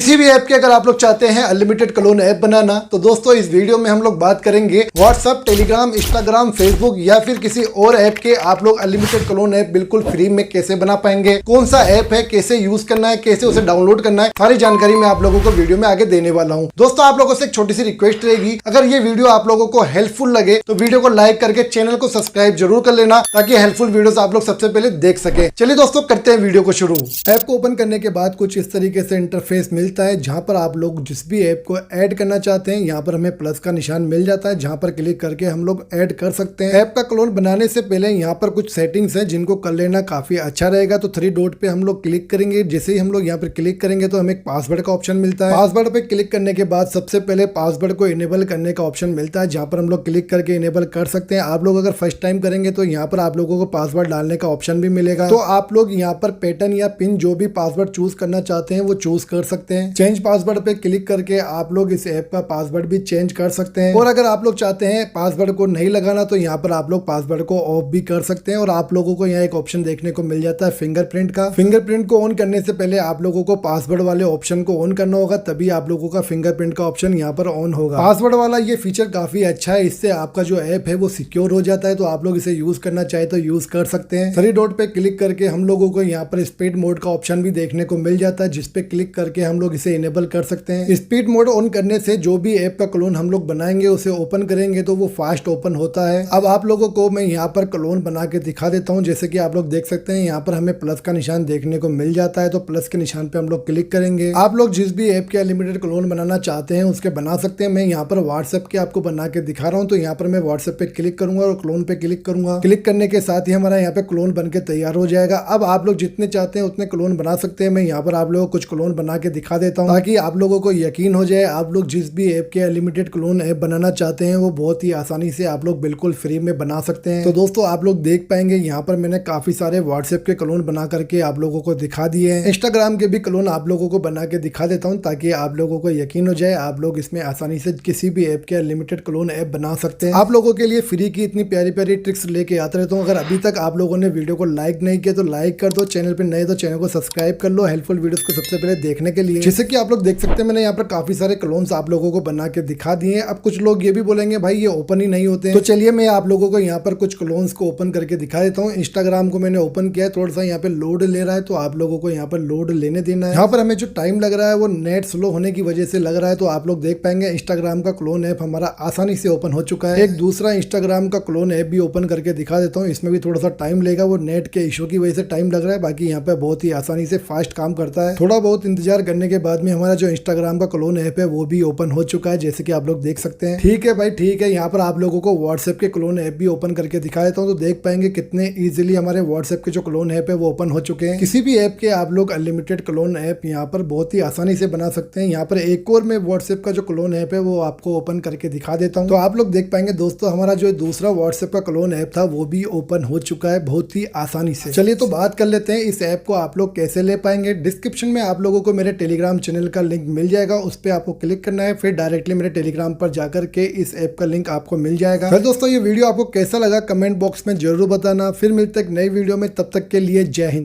किसी भी ऐप के अगर आप लोग चाहते हैं अनलिमिटेड क्लोन ऐप बनाना, तो दोस्तों इस वीडियो में हम लोग बात करेंगे व्हाट्सएप, टेलीग्राम, इंस्टाग्राम, फेसबुक या फिर किसी और ऐप के आप लोग अनलिमिटेड क्लोन ऐप बिल्कुल फ्री में कैसे बना पाएंगे, कौन सा ऐप है, कैसे यूज करना है, कैसे उसे डाउनलोड करना है, सारी जानकारी मैं आप लोगों को वीडियो में आगे देने वाला हूँ। दोस्तों आप लोगों से एक छोटी सी रिक्वेस्ट रहेगी, अगर ये वीडियो आप लोगों को हेल्पफुल लगे तो वीडियो को लाइक करके चैनल को सब्सक्राइब जरूर कर लेना, ताकि हेल्पफुल वीडियोस आप लोग सबसे पहले देख सके। चलिए दोस्तों करते हैं वीडियो को शुरू। ऐप को ओपन करने के बाद कुछ इस तरीके से इंटरफेस मिलता है, जहां पर आप लोग जिस भी ऐप को ऐड करना चाहते हैं यहाँ पर हमें प्लस का निशान मिल जाता है, जहां पर क्लिक करके हम लोग ऐड कर सकते हैं। ऐप का क्लोन बनाने से पहले यहाँ पर कुछ सेटिंग्स हैं जिनको कर लेना काफी अच्छा रहेगा। तो 3 डॉट पे हम लोग क्लिक करेंगे। जैसे ही हम लोग यहाँ पर क्लिक करेंगे तो हमें एक पासवर्ड का ऑप्शन मिलता है। पासवर्ड पे क्लिक करने के बाद सबसे पहले पासवर्ड को इनेबल करने का ऑप्शन मिलता है, जहां पर हम लोग क्लिक करके इनेबल कर सकते हैं। आप लोग अगर फर्स्ट टाइम करेंगे तो यहाँ पर आप लोगों को पासवर्ड डालने का ऑप्शन भी मिलेगा। तो आप लोग यहाँ पर पैटर्न या पिन जो भी पासवर्ड चूज करना चाहते हैं वो चूज कर सकते हैं। चेंज पासवर्ड पे क्लिक करके आप लोग इस ऐप का पासवर्ड भी चेंज कर सकते हैं। और अगर आप लोग चाहते हैं पासवर्ड को नहीं लगाना तो यहाँ पर आप लोग पासवर्ड को ऑफ भी कर सकते हैं। और आप लोगों को यहाँ एक ऑप्शन देखने को मिल जाता है फिंगरप्रिंट का। फिंगरप्रिंट को ऑन करने से पहले आप लोगों को पासवर्ड वाले ऑप्शन को ऑन करना होगा, तभी आप लोगों का फिंगरप्रिंट का ऑप्शन यहाँ पर ऑन होगा। पासवर्ड वाला ये फीचर काफी अच्छा है, इससे आपका जो ऐप है वो सिक्योर हो जाता है। तो आप लोग इसे यूज करना चाहे तो यूज कर सकते हैं। 3 डॉट पे क्लिक करके हम लोगों को यहाँ पर स्पीड मोड का ऑप्शन भी देखने को मिल जाता है, जिसपे क्लिक करके हम लोग इसे इनेबल कर सकते हैं। स्पीड मोड ऑन करने से जो भी ऐप का क्लोन हम लोग बनाएंगे उसे ओपन करेंगे तो वो फास्ट ओपन होता है। अब आप लोगों को मैं यहाँ पर क्लोन बना के दिखा देता हूँ। जैसे कि आप लोग देख सकते हैं यहाँ पर हमें प्लस का निशान देखने को मिल जाता है, तो प्लस के निशान पे हम लोग क्लिक करेंगे। आप लोग जिस भी ऐप के अनलिमिटेड क्लोन बनाना चाहते हैं उसके बना सकते हैं। मैं यहाँ पर व्हाट्सएप के आपको बना के दिखा रहा हूँ। तो यहाँ पर मैं व्हाट्सएप पे क्लिक करूंगा और क्लोन पे क्लिक करूंगा। क्लिक करने के साथ ही हमारा यहाँ पे क्लोन बन के तैयार हो जाएगा। अब आप लोग जितने चाहते हैं उतने क्लोन बना सकते हैं। मैं यहाँ पर आप लोगों को कुछ क्लोन बना के दिखा देता हूँ, ताकि आप लोगों को यकीन हो जाए। आप लोग जिस भी ऐप के अनलिमिटेड क्लोन ऐप बनाना चाहते हैं वो बहुत ही आसानी से आप लोग बिल्कुल फ्री में बना सकते हैं। तो दोस्तों आप लोग देख पाएंगे यहाँ पर मैंने काफी सारे व्हाट्सएप के क्लोन बना करके आप लोगों को दिखा दिए हैं। इंस्टाग्राम के भी क्लोन आप लोगों को बना के दिखा देता हूँ, ताकि आप लोगों को यकीन हो जाए। आप लोग इसमें आसानी से किसी भी ऐप के अनलिमिटेड क्लोन ऐप बना सकते हैं। आप लोगों के लिए फ्री की इतनी प्यारी प्यारी ट्रिक्स लेके आते रहता हूँ। अगर अभी तक आप लोगों ने वीडियो को लाइक नहीं किया तो लाइक कर दो, चैनल पे नए तो चैनल को सब्सक्राइब कर लो हेल्पफुल वीडियोस को सबसे पहले देखने के लिए। जैसे कि आप लोग देख सकते हैं मैंने यहाँ पर काफी सारे क्लोन्स आप लोगों को बना के दिखा दिए। अब कुछ लोग ये भी बोलेंगे भाई ये ओपन ही नहीं होते हैं, तो चलिए मैं आप लोगों को यहाँ पर कुछ क्लोन्स को ओपन करके दिखा देता हूँ। इंस्टाग्राम को मैंने ओपन किया है, थोड़ा सा यहाँ पे लोड ले रहा है, तो आप लोगों को यहाँ पर लोड लेने देना है। यहाँ पर हमें जो टाइम लग रहा है वो नेट स्लो होने की वजह से लग रहा है। तो आप लोग देख पाएंगे इंस्टाग्राम का क्लोन ऐप हमारा आसानी से ओपन हो चुका है। एक दूसरा इंस्टाग्राम का क्लोन ऐप भी ओपन करके दिखा देता हूँ। इसमें भी थोड़ा सा टाइम लेगा, वो नेट के इशू की वजह से टाइम लग रहा है। बाकी यहाँ पे बहुत ही आसानी से फास्ट काम करता है। थोड़ा बहुत इंतजार करने के बाद में हमारा जो इंस्टाग्राम का क्लोन ऐप है वो भी ओपन हो चुका है, जैसे कि आप लोग देख सकते हैं। ठीक है भाई ठीक है। यहाँ पर आप लोगों को व्हाट्सएप के क्लोन ऐप भी ओपन करके दिखा देता हूँ, तो देख पाएंगे कितने इजीली हमारे व्हाट्सएप के जो क्लोन ऐप है वो ओपन हो चुके हैं। किसी भी ऐप के आप लोग अनलिमिटेड क्लोन ऐप यहाँ पर बहुत ही आसानी से बना सकते हैं। यहाँ पर एक और मैं व्हाट्सएप का जो क्लोन ऐप है वो आपको ओपन करके दिखा देता हूँ। तो आप लोग देख पाएंगे दोस्तों हमारा जो दूसरा व्हाट्सएप का क्लोन ऐप था वो भी ओपन हो चुका है बहुत ही आसानी से। चलिए तो बात कर लेते हैं इस ऐप को आप लोग कैसे ले पाएंगे। डिस्क्रिप्शन में आप लोगों को मेरे टेलीग्राम चैनल का लिंक मिल जाएगा, उस पर आपको क्लिक करना है, फिर डायरेक्टली मेरे टेलीग्राम पर जाकर के इस ऐप का लिंक आपको मिल जाएगा। फिर दोस्तों ये वीडियो आपको कैसा लगा कमेंट बॉक्स में जरूर बताना। फिर मिलते हैं एक नई वीडियो में, तब तक के लिए जय हिंद।